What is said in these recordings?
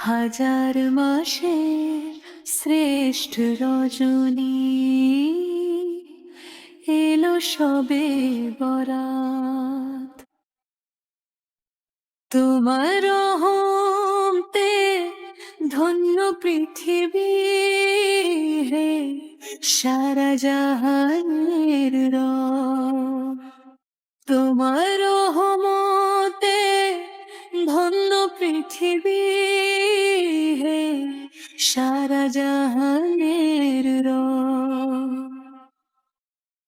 হাজার মাসের শ্রেষ্ঠ রজনী এলো সবে বরাত। তোমার রহমতে ধন্য পৃথিবী, হে সারা জাহানের রব। তোমার রহমতে ধন্য পৃথিবী, হে সারা জাহানের রব।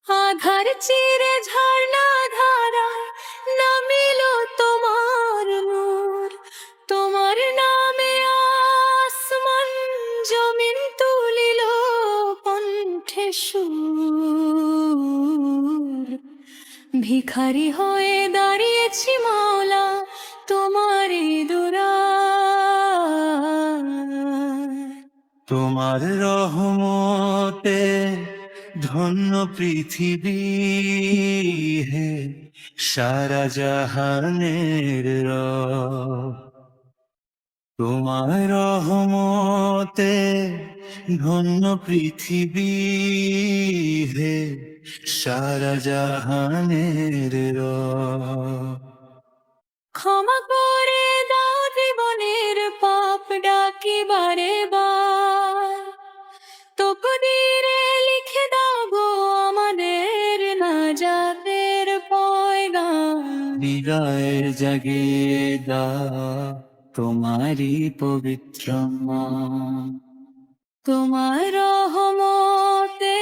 আধার চিরে ঝর্ণা ধারা নামিল তোমার নূর। তোমার নামে আসমান জমিন তুলিল কণ্ঠে সুর। ভিখারি হয়ে দাঁড়িয়েছি মাওলা তোমারই দুরায়। তোমার রহমতে ধন্য পৃথিবী, হে সারা জাহানের রব। তোমার রহমতে ধন্য পৃথিবী, হে সারা জাহানের রব। ক্ষমা করে দাও জীবনের পাপ ডাকি বারে বার। তকদীরে লিখে দাও গো আমাদের নাজাতের পয়গাম। হৃদয়ে জাগিয়ে দাও তোমারি পবিত্র নাম। তোমার রহমতে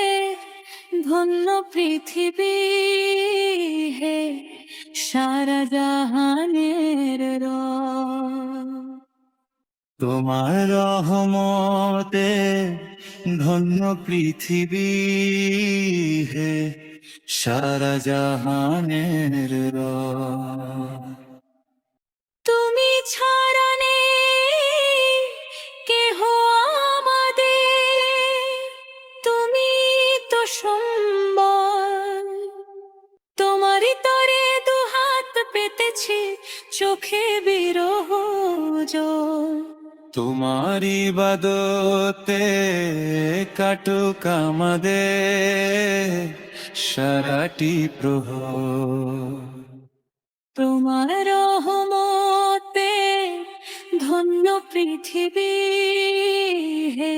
ধন্য পৃথিবী, হে সারা জাহানের রব। তোমার রহমতে ধন্য পৃথিবী, হে সারা জাহানের রব। তুমি ছাড়া নেই কেহ আমাদের, তুমি তো সম্বল। তোমারই তরে দুহাত পেতেছি চোখে বিরহ জল। তোমার ইবাদতে কাটুক আমাদের সারাটি প্রহর। তোমার রহমতে ধন্য পৃথিবী, হে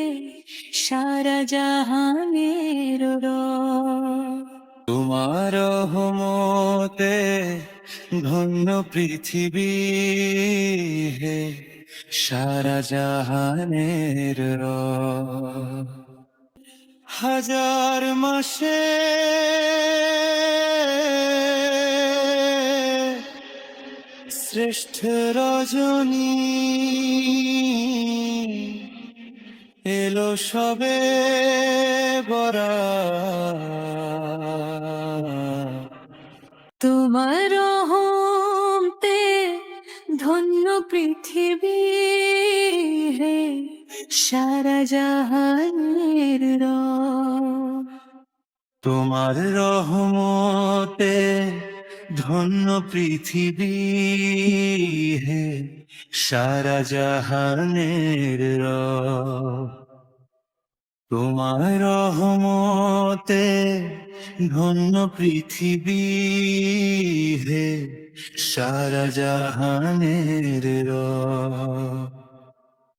সারা জাহানের রব। তোমার রহমতে ধন্য পৃথিবী, হে সারা জাহানের রব। হাজার মাসে শ্রেষ্ঠ রজনী এলো সবে বরাত। তোমার রহমতে ধন্য পৃথিবী, হে সারা জাহানের রব। তোমার রহমতে ধন্য পৃথিবী, হে সারা জাহানের রব। তোমার রহমতে ধন্য পৃথিবী, হে সারা জাহানের রব।